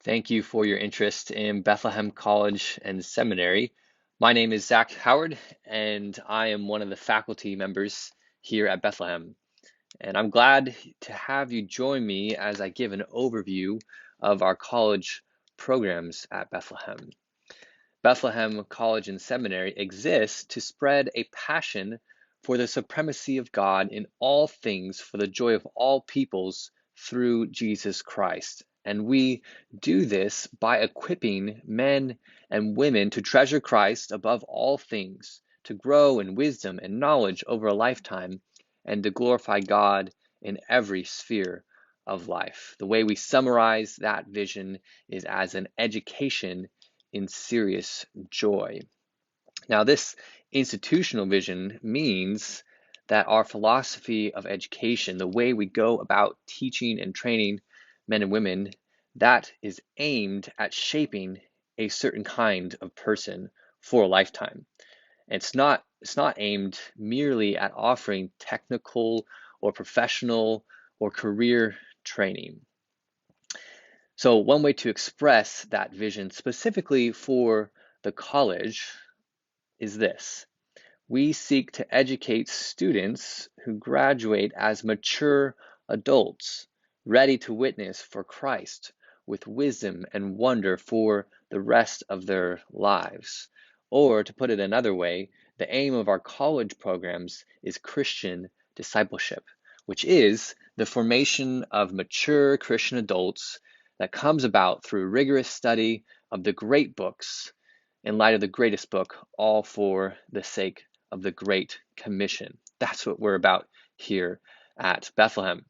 Thank you for your interest in Bethlehem College and Seminary. My name is Zach Howard, and I am one of the faculty members here at Bethlehem. And I'm glad to have you join me as I give an overview of our college programs at Bethlehem. Bethlehem College and Seminary exists to spread a passion for the supremacy of God in all things for the joy of all peoples through Jesus Christ. And we do this by equipping men and women to treasure Christ above all things, to grow in wisdom and knowledge over a lifetime, and to glorify God in every sphere of life. The way we summarize that vision is as an education in serious joy. Now, this institutional vision means that our philosophy of education, the way we go about teaching and training men and women, that is aimed at shaping a certain kind of person for a lifetime. It's not aimed merely at offering technical or professional or career training. So one way to express that vision specifically for the college is this. We seek to educate students who graduate as mature adults, ready to witness for Christ with wisdom and wonder for the rest of their lives. Or to put it another way, the aim of our college programs is Christian discipleship, which is the formation of mature Christian adults that comes about through rigorous study of the great books in light of the greatest book, all for the sake of the Great Commission. That's what we're about here at Bethlehem.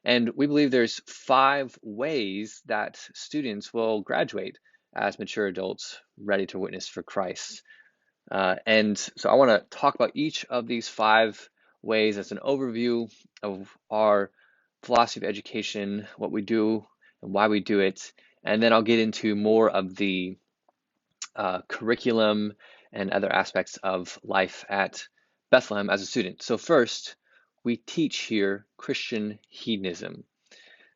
And we believe there's 5 ways that students will graduate as mature adults ready to witness for Christ. And so I want to talk about each of these 5 ways as an overview of our philosophy of education, what we do and why we do it. And then I'll get into more of the curriculum and other aspects of life at Bethlehem as a student. So first, we teach here Christian hedonism.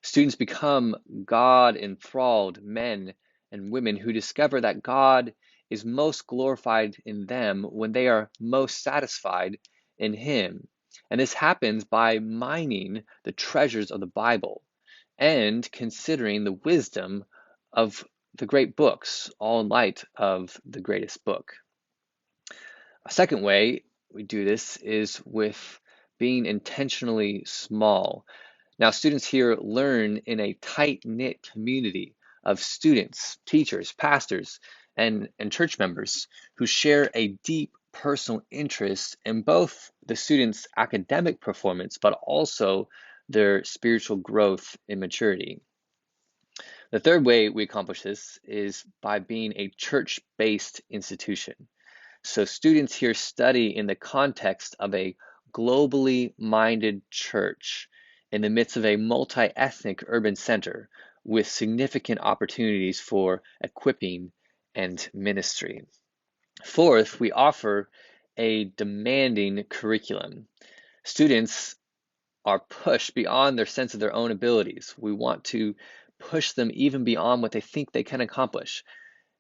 Students become God-enthralled men and women who discover that God is most glorified in them when they are most satisfied in Him. And this happens by mining the treasures of the Bible and considering the wisdom of the great books, all in light of the greatest book. A second way we do this is with being intentionally small. Now, students here learn in a tight-knit community of students, teachers, pastors, and church members who share a deep personal interest in both the students' academic performance, but also their spiritual growth and maturity. The third way we accomplish this is by being a church-based institution. So students here study in the context of a globally minded church in the midst of a multi-ethnic urban center with significant opportunities for equipping and ministry. Fourth, we offer a demanding curriculum. Students are pushed beyond their sense of their own abilities. We want to push them even beyond what they think they can accomplish.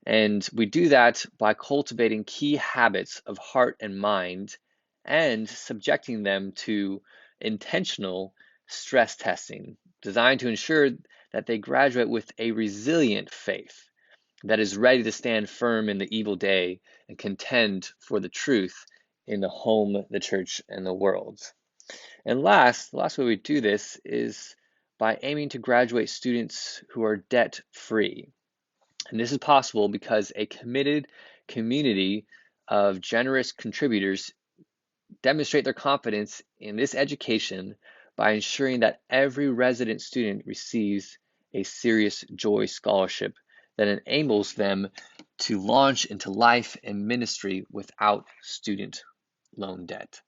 And we do that by cultivating key habits of heart and mind and subjecting them to intentional stress testing designed to ensure that they graduate with a resilient faith that is ready to stand firm in the evil day and contend for the truth in the home, the church, and the world. And the last way we do this is by aiming to graduate students who are debt-free. And this is possible because a committed community of generous contributors demonstrate their confidence in this education by ensuring that every resident student receives a Serious Joy Scholarship that enables them to launch into life and ministry without student loan debt.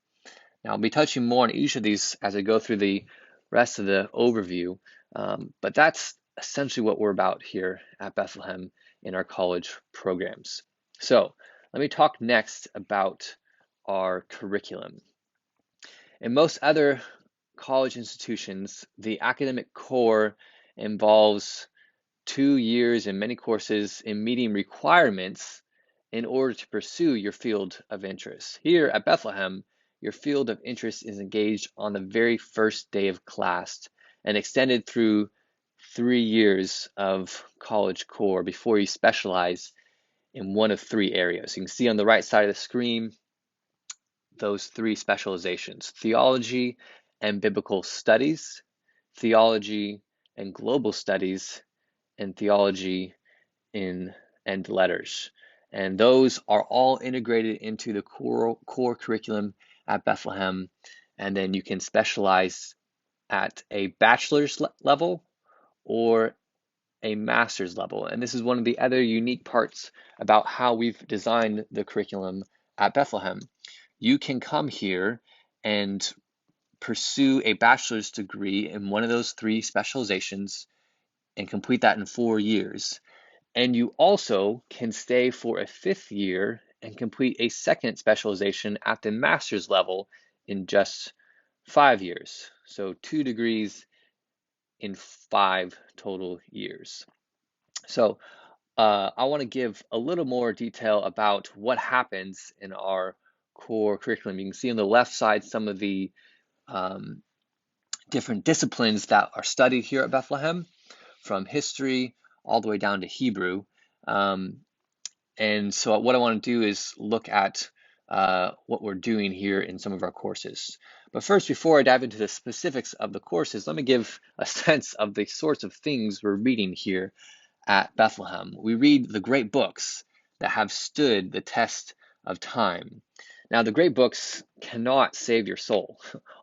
Now, I'll be touching more on each of these as I go through the rest of the overview, but that's essentially what we're about here at Bethlehem in our college programs. So let me talk next about our curriculum. In most other college institutions, the academic core involves 2 years in many courses in meeting requirements in order to pursue your field of interest. Here at Bethlehem, your field of interest is engaged on the very first day of class and extended through 3 years of college core before you specialize in one of 3 areas. You can see on the right side of the screen those 3 specializations: theology and biblical studies, theology and global studies, and theology and letters. And those are all integrated into the core curriculum at Bethlehem. And then you can specialize at a bachelor's level or a master's level. And this is one of the other unique parts about how we've designed the curriculum at Bethlehem. You can come here and pursue a bachelor's degree in one of those 3 specializations and complete that in 4 years. And you also can stay for a 5th year and complete a second specialization at the master's level in just 5 years. So 2 degrees in 5 total years. So I want to give a little more detail about what happens in our core curriculum. You can see on the left side some of the different disciplines that are studied here at Bethlehem, from history all the way down to Hebrew. And so what I want to do is look at what we're doing here in some of our courses. But first, before I dive into the specifics of the courses, let me give a sense of the sorts of things we're reading here at Bethlehem. We read the great books that have stood the test of time. Now, the great books cannot save your soul.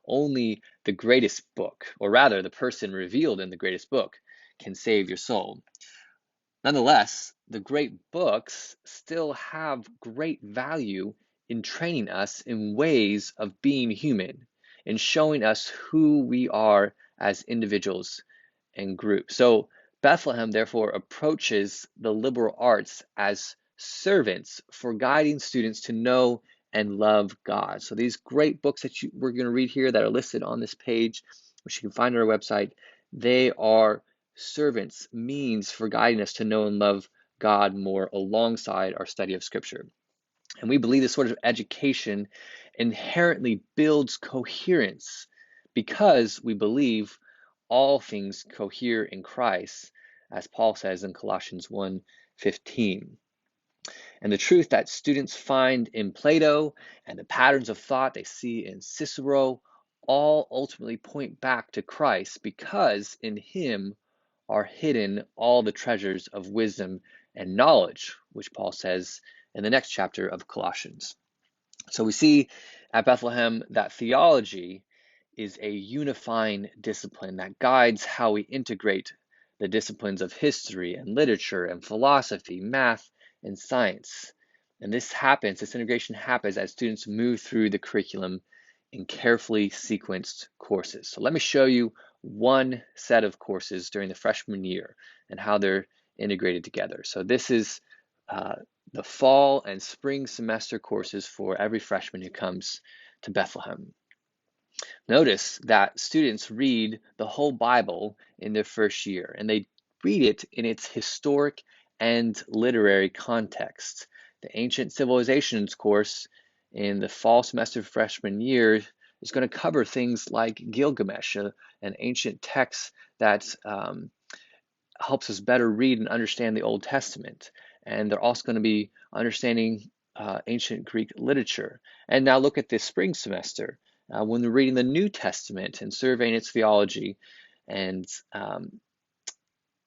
Only the greatest book, or rather the person revealed in the greatest book, can save your soul. Nonetheless, the great books still have great value in training us in ways of being human, in showing us who we are as individuals and groups. So Bethlehem, therefore, approaches the liberal arts as servants for guiding students to know and love God. So these great books that we're going to read here that are listed on this page, which you can find on our website, they are servants, means for guiding us to know and love God more alongside our study of Scripture. And we believe this sort of education inherently builds coherence because we believe all things cohere in Christ, as Paul says in Colossians 1:15. And the truth that students find in Plato and the patterns of thought they see in Cicero all ultimately point back to Christ, because in him are hidden all the treasures of wisdom and knowledge, which Paul says in the next chapter of Colossians. So we see at Bethlehem that theology is a unifying discipline that guides how we integrate the disciplines of history and literature and philosophy, math, and science. And this integration happens as students move through the curriculum in carefully sequenced courses. So let me show you one set of courses during the freshman year and how they're integrated together. So this is the fall and spring semester courses for every freshman who comes to Bethlehem. Notice that students read the whole Bible in their first year, and they read it in its historic and literary context. The Ancient Civilizations course in the fall semester freshman year is going to cover things like Gilgamesh, an ancient text that helps us better read and understand the Old Testament. And they're also going to be understanding ancient Greek literature. And now look at this spring semester when they're reading the New Testament and surveying its theology and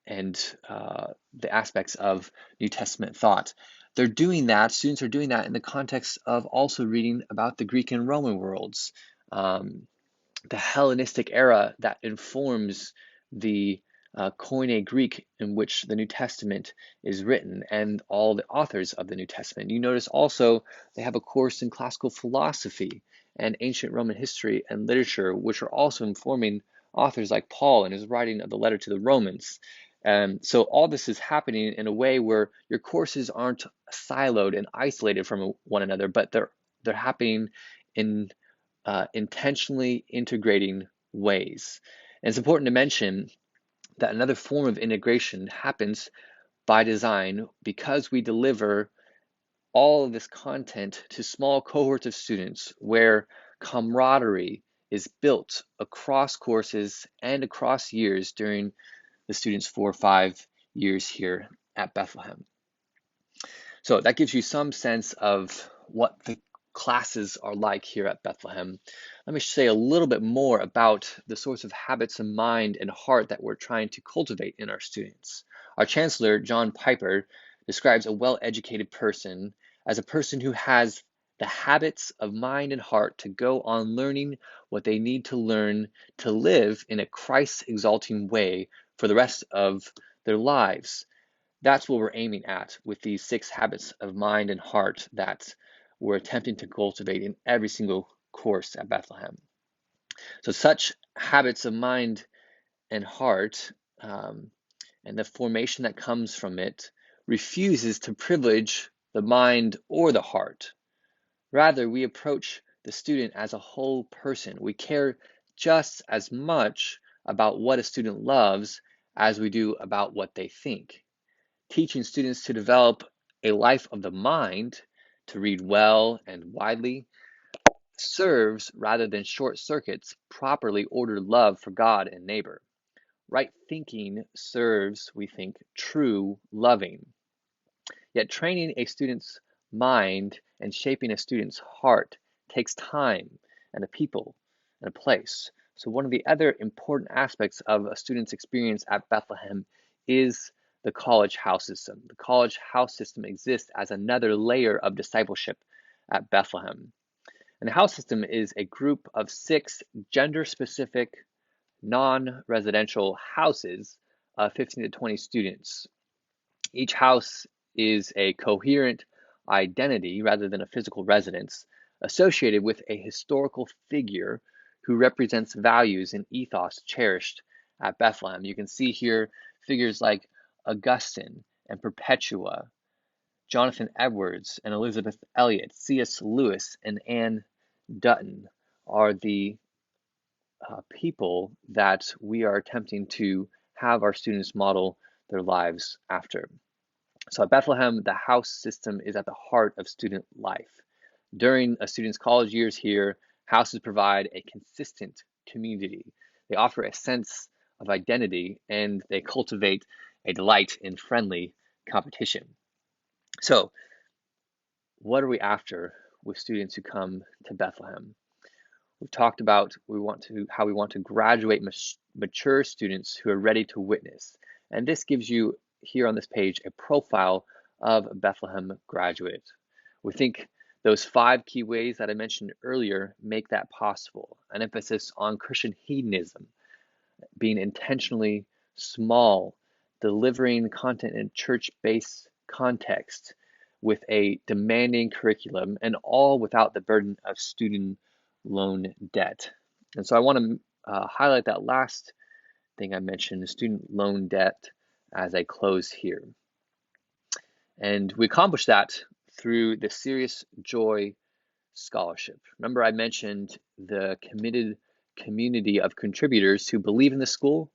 the aspects of New Testament thought. They're doing that, students are doing that in the context of also reading about the Greek and Roman worlds, the Hellenistic era that informs the Koine Greek in which the New Testament is written, and all the authors of the New Testament. You notice also they have a course in classical philosophy and ancient Roman history and literature, which are also informing authors like Paul in his writing of the letter to the Romans. So all this is happening in a way where your courses aren't siloed and isolated from one another, but they're happening in intentionally integrating ways. And it's important to mention that another form of integration happens by design because we deliver all of this content to small cohorts of students where camaraderie is built across courses and across years during the students' 4 or 5 years here at Bethlehem. So that gives you some sense of what the classes are like here at Bethlehem. Let me say a little bit more about the sorts of habits of mind and heart that we're trying to cultivate in our students. Our chancellor, John Piper, describes a well-educated person as a person who has the habits of mind and heart to go on learning what they need to learn to live in a Christ-exalting way for the rest of their lives. That's what we're aiming at with these 6 habits of mind and heart that we're attempting to cultivate in every single course at Bethlehem. So such habits of mind and heart and the formation that comes from it refuses to privilege the mind or the heart. Rather, we approach the student as a whole person. We care just as much about what a student loves as we do about what they think. Teaching students to develop a life of the mind, to read well and widely, serves rather than short circuits properly ordered love for God and neighbor. Right thinking serves, we think, true loving. Yet training a student's mind and shaping a student's heart takes time and a people and a place. So one of the other important aspects of a student's experience at Bethlehem is the college house system. The college house system exists as another layer of discipleship at Bethlehem. And the house system is a group of 6 gender-specific, non-residential houses of 15 to 20 students. Each house is a coherent identity rather than a physical residence associated with a historical figure who represents values and ethos cherished at Bethlehem. You can see here figures like Augustine and Perpetua, Jonathan Edwards and Elizabeth Elliot, C.S. Lewis and Anne Dutton are the people that we are attempting to have our students model their lives after. So at Bethlehem, the house system is at the heart of student life. During a student's college years here, houses provide a consistent community. They offer a sense of identity and they cultivate a delight in friendly competition. So what are we after with students who come to Bethlehem? We've talked about how we want to graduate mature students who are ready to witness. And this gives you here on this page a profile of a Bethlehem graduate. We think those 5 key ways that I mentioned earlier make that possible. An emphasis on Christian hedonism, being intentionally small, delivering content in church-based context with a demanding curriculum, and all without the burden of student loan debt. And so I want to highlight that last thing I mentioned, student loan debt, as I close here. And we accomplish that through the Serious Joy Scholarship. Remember, I mentioned the committed community of contributors who believe in the school.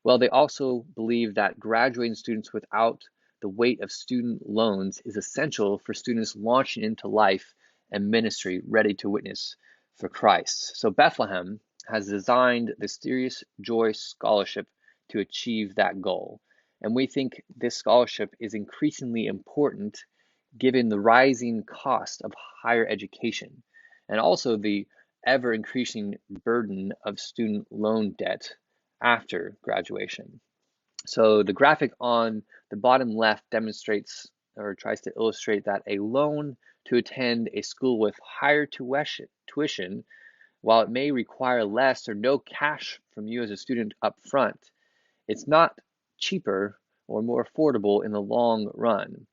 Well, they also believe that graduating students without the weight of student loans is essential for students launching into life and ministry ready to witness for Christ. So Bethlehem has designed the Serious Joy Scholarship to achieve that goal. And we think this scholarship is increasingly important given the rising cost of higher education and also the ever increasing burden of student loan debt after graduation. So the graphic on the bottom left demonstrates or tries to illustrate that a loan to attend a school with higher tuition, while it may require less or no cash from you as a student up front, it's not cheaper or more affordable in the long run.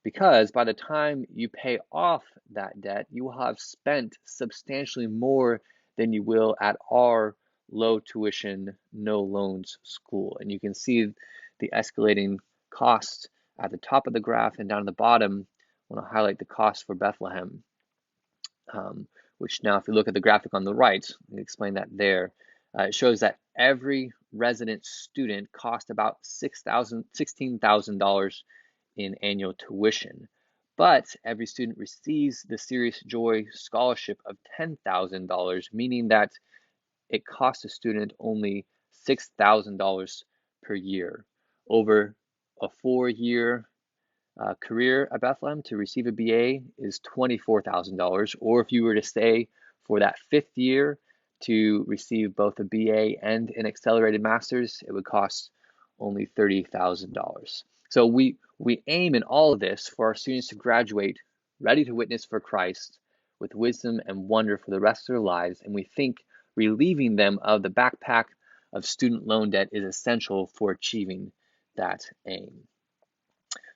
Because by the time you pay off that debt, you will have spent substantially more than you will at our low tuition, no loans school. And you can see the escalating cost at the top of the graph, and down at the bottom, I want to highlight the cost for Bethlehem, which now if you look at the graphic on the right, let me explain that there. It shows that every resident student costs about $16,000 in annual tuition. But every student receives the Serious Joy Scholarship of $10,000, meaning that it costs a student only $6,000 per year. Over a 4-year career at Bethlehem, to receive a BA is $24,000, or if you were to stay for that 5th year to receive both a BA and an accelerated master's, it would cost only $30,000. So we aim in all of this for our students to graduate ready to witness for Christ with wisdom and wonder for the rest of their lives, and we think relieving them of the backpack of student loan debt is essential for achieving that aim.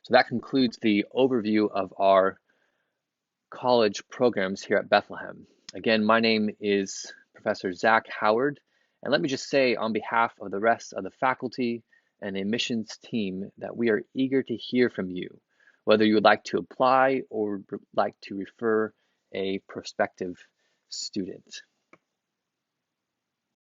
So that concludes the overview of our college programs here at Bethlehem. Again, my name is Professor Zach Howard, and let me just say on behalf of the rest of the faculty and the admissions team that we are eager to hear from you, whether you would like to apply or would like to refer a prospective student.